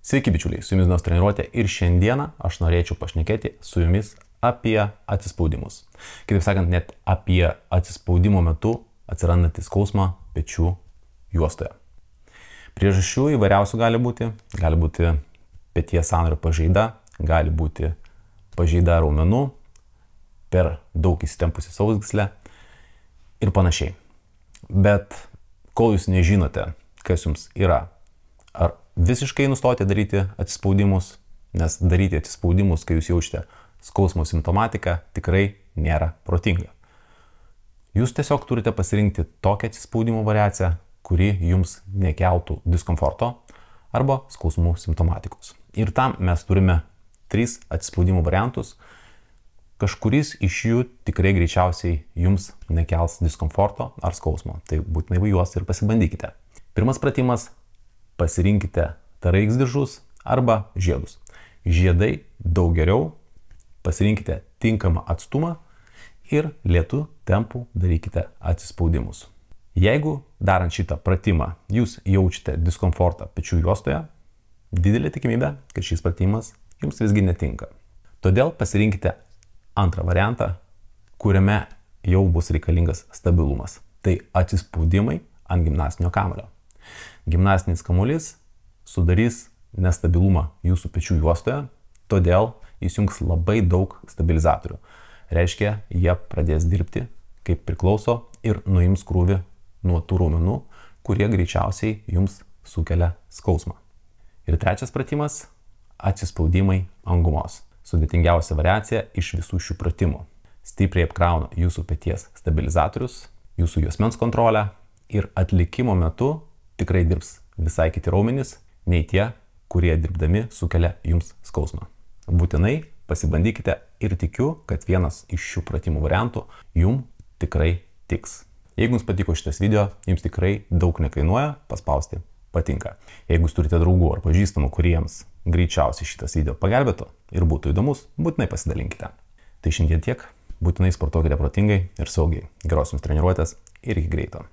Sveiki bičiuliai, su jumis Dinos treniruotė ir šiandieną aš norėčiau pašnekėti su jumis apie atsispaudimus. Kitaip sakant, net apie atsispaudimo metu atsirandantį skausmą pečių juostoje. Priežasčių įvairiausių gali būti peties sąnario pažaida, gali būti pažaida raumenų, per daug įsitempusi sausgyslė ir panašiai. Bet kol jūs nežinote, kas jums yra, ar visiškai nustoti daryti atsispaudimus, nes daryti atsispaudimus, kai jūs jaučiate skausmo simptomatiką, tikrai nėra protinga. Jūs tiesiog turite pasirinkti tokią atsispaudimo variaciją, kuri jums nekeltų diskomforto arba skausmų simptomatikos. Ir tam mes turime 3 atsispaudimo variantus. Kažkuris iš jų tikrai greičiausiai jums nekels diskomforto ar skausmo. Tai būtinai juos ir pasibandykite. Pirmas pratimas. Pasirinkite TRX diržus arba žiedus. Žiedai daug geriau. Pasirinkite tinkamą atstumą ir lėtu tempu darykite atsispaudimus. Jeigu darant šitą pratimą jūs jaučiate diskomfortą pečių juostoje, didelė tikimybė, kad šis pratimas jums visgi netinka. Todėl pasirinkite antrą variantą, kuriame jau bus reikalingas stabilumas. Tai atsispaudimai ant gimnastinio kamuolio. Gimnastinis kamuolys sudarys nestabilumą jūsų pečių juostoje, todėl įsijungs labai daug stabilizatorių. Reiškia, jie pradės dirbti kaip priklauso ir nuims krūvį nuo tų raumenų, kurie greičiausiai jums sukelia skausmą. Ir trečias pratimas – atsispaudimai ant gumos. Sudėtingiausia variacija iš visų šių pratimų. Stipriai apkrauna jūsų peties stabilizatorius, jūsų juosmens kontrolę ir atlikimo metu tikrai dirbs visai kiti raumenys, nei tie, kurie dirbdami sukelia jums skausmą. Būtinai pasibandykite ir tikiu, kad vienas iš šių pratimų variantų jums tikrai tiks. Jeigu jums patiko šitas video, jums tikrai daug nekainuoja paspausti patinka. Jeigu jūs turite draugų ar pažįstamų, kuriems greičiausiai šitas video pagelbėtų ir būtų įdomus, būtinai pasidalinkite. Tai šiandien tiek, būtinai sportuokite protingai ir saugiai. Geros jums treniruotės ir iki greito.